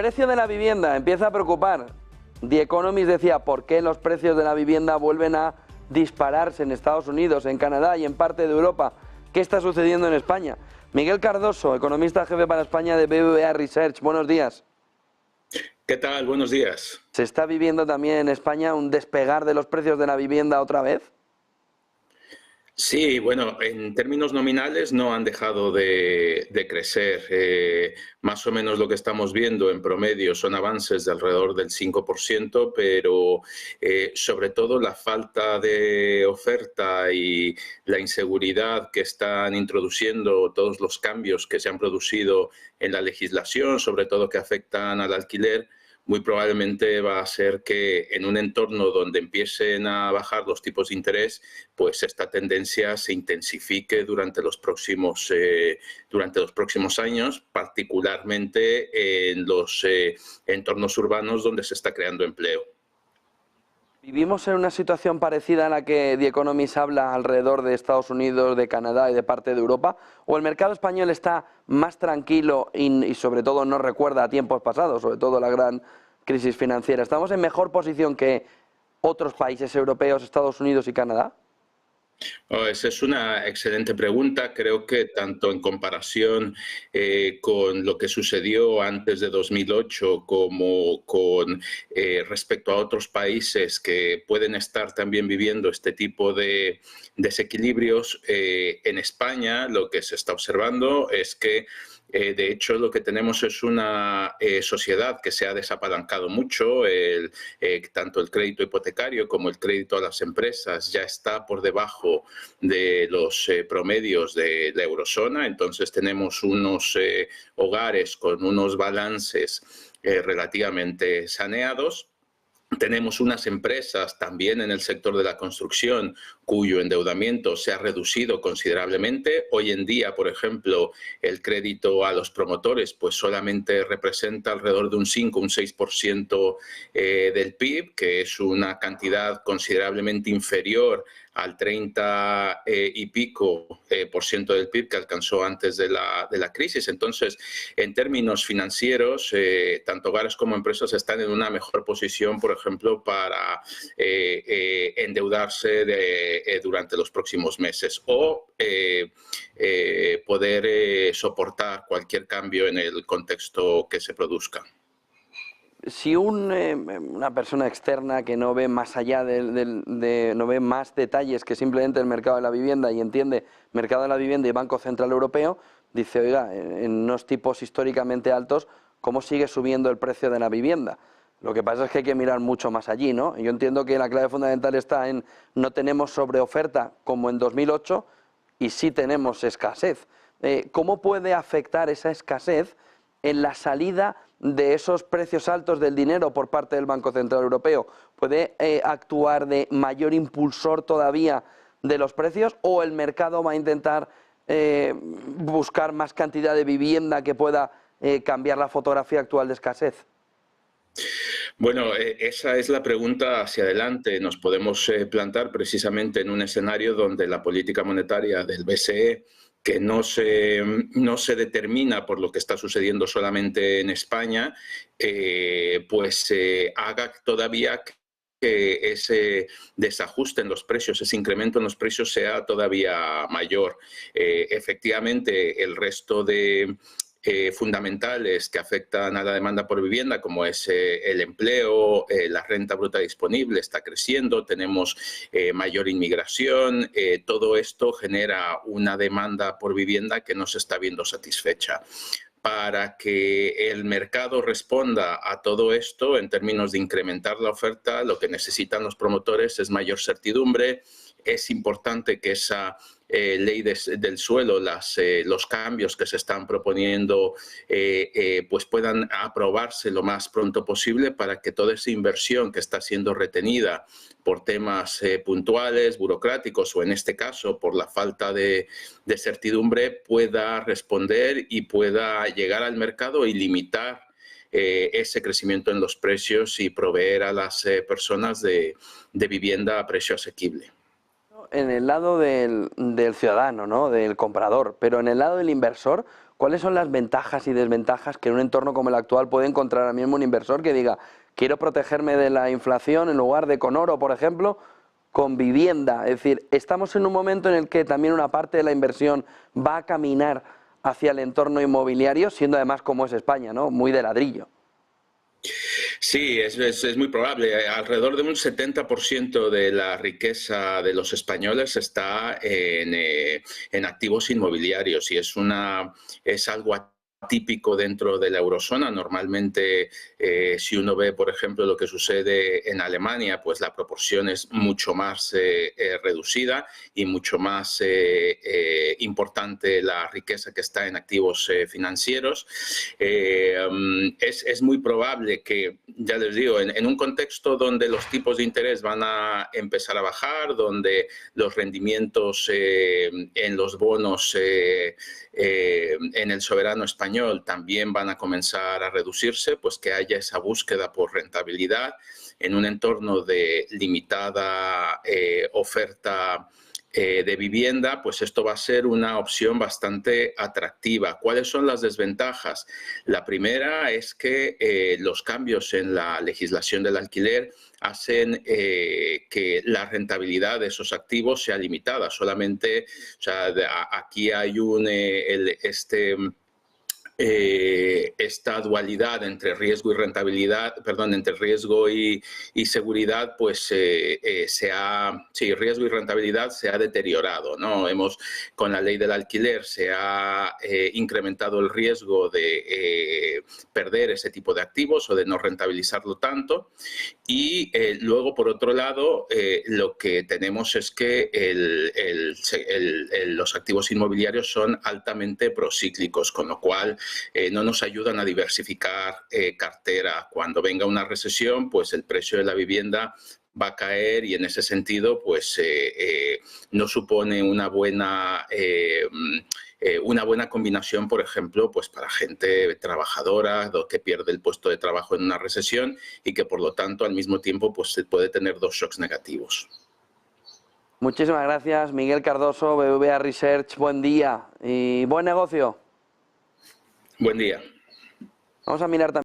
precio de la vivienda empieza a preocupar. The Economist decía, ¿por qué los precios de la vivienda vuelven a dispararse en Estados Unidos, en Canadá y en parte de Europa? ¿Qué está sucediendo en España? Miguel Cardoso, economista jefe para España de BBVA Research. Buenos días. ¿Qué tal? Buenos días. ¿Se está viviendo también en España un despegar de los precios de la vivienda otra vez? Sí, bueno, en términos nominales no han dejado de crecer. Más o menos lo que estamos viendo en promedio son avances de alrededor del 5%, pero sobre todo la falta de oferta y la inseguridad que están introduciendo todos los cambios que se han producido en la legislación, sobre todo que afectan al alquiler, muy probablemente va a ser que en un entorno donde empiecen a bajar los tipos de interés, pues esta tendencia se intensifique durante los próximos años, particularmente en los entornos urbanos donde se está creando empleo. ¿Vivimos en una situación parecida a la que The Economist habla alrededor de Estados Unidos, de Canadá y de parte de Europa? ¿O el mercado español está más tranquilo y sobre todo no recuerda a tiempos pasados, sobre todo la gran crisis financiera? ¿Estamos en mejor posición que otros países europeos, Estados Unidos y Canadá? Esa es una excelente pregunta. Creo que tanto en comparación con lo que sucedió antes de 2008 como con respecto a otros países que pueden estar también viviendo este tipo de desequilibrios, en España lo que se está observando es que de hecho, lo que tenemos es una sociedad que se ha desapalancado mucho. Tanto el crédito hipotecario como el crédito a las empresas ya está por debajo de los promedios de la eurozona. Entonces tenemos unos hogares con unos balances relativamente saneados. Tenemos unas empresas también en el sector de la construcción cuyo endeudamiento se ha reducido considerablemente. Hoy en día, por ejemplo, el crédito a los promotores pues solamente representa alrededor de un 5, un 6% del PIB, que es una cantidad considerablemente inferior al 30 y pico por ciento del PIB que alcanzó antes de la crisis. Entonces, en términos financieros, tanto hogares como empresas están en una mejor posición, por ejemplo, para endeudarse durante los próximos meses o poder soportar cualquier cambio en el contexto que se produzca. Si una persona externa que no ve más allá no ve más detalles que simplemente el mercado de la vivienda y entiende mercado de la vivienda y Banco Central Europeo, dice, oiga, en unos tipos históricamente altos, ¿cómo sigue subiendo el precio de la vivienda? Lo que pasa es que hay que mirar mucho más allí, ¿no? Yo entiendo que la clave fundamental está en no tenemos sobreoferta como en 2008 y sí tenemos escasez. ¿Cómo puede afectar esa escasez en la salida de esos precios altos del dinero por parte del Banco Central Europeo? ¿Puede actuar de mayor impulsor todavía de los precios o el mercado va a intentar buscar más cantidad de vivienda que pueda cambiar la fotografía actual de escasez? Bueno, esa es la pregunta hacia adelante. Nos podemos plantar precisamente en un escenario donde la política monetaria del BCE, que no se determina por lo que está sucediendo solamente en España, haga todavía que ese desajuste en los precios, ese incremento en los precios sea todavía mayor. Efectivamente, el resto de fundamentales que afectan a la demanda por vivienda, como es el empleo, la renta bruta disponible está creciendo, tenemos mayor inmigración, todo esto genera una demanda por vivienda que no se está viendo satisfecha. Para que el mercado responda a todo esto en términos de incrementar la oferta, lo que necesitan los promotores es mayor certidumbre. Es importante que esa ley del suelo, los cambios que se están proponiendo, pues puedan aprobarse lo más pronto posible para que toda esa inversión que está siendo retenida por temas puntuales, burocráticos o en este caso por la falta de certidumbre pueda responder y pueda llegar al mercado y limitar ese crecimiento en los precios y proveer a las personas de vivienda a precio asequible. En el lado del ciudadano, ¿no? Del comprador, pero en el lado del inversor, ¿cuáles son las ventajas y desventajas que en un entorno como el actual puede encontrar ahora mismo un inversor que diga, quiero protegerme de la inflación en lugar de con oro, por ejemplo, con vivienda? Es decir, estamos en un momento en el que también una parte de la inversión va a caminar hacia el entorno inmobiliario, siendo además como es España, ¿no? Muy de ladrillo. Sí, es muy probable. Alrededor de un 70% de la riqueza de los españoles está en activos inmobiliarios y es algo típico dentro de la eurozona. Normalmente, si uno ve, por ejemplo, lo que sucede en Alemania, pues la proporción es mucho más reducida y mucho más importante la riqueza que está en activos financieros. Es muy probable que, ya les digo, en un contexto donde los tipos de interés van a empezar a bajar, donde los rendimientos en los bonos en el soberano español también van a comenzar a reducirse, pues que haya esa búsqueda por rentabilidad en un entorno de limitada oferta de vivienda, pues esto va a ser una opción bastante atractiva. ¿Cuáles son las desventajas? La primera es que los cambios en la legislación del alquiler hacen que la rentabilidad de esos activos sea limitada. Solamente, o sea, aquí hay esta dualidad entre riesgo y rentabilidad, perdón, entre riesgo y seguridad, pues riesgo y rentabilidad se ha deteriorado, ¿no? Con la ley del alquiler se ha incrementado el riesgo de perder ese tipo de activos o de no rentabilizarlo tanto. Y luego, por otro lado, lo que tenemos es que los activos inmobiliarios son altamente procíclicos, con lo cual no nos ayudan a diversificar cartera. Cuando venga una recesión, pues el precio de la vivienda va a caer y en ese sentido pues no supone una buena combinación, por ejemplo, pues para gente trabajadora que pierde el puesto de trabajo en una recesión y que por lo tanto al mismo tiempo pues puede tener dos shocks negativos. Muchísimas gracias, Miguel Cardoso, BBVA Research. Buen día y buen negocio. Buen día. Vamos a mirar también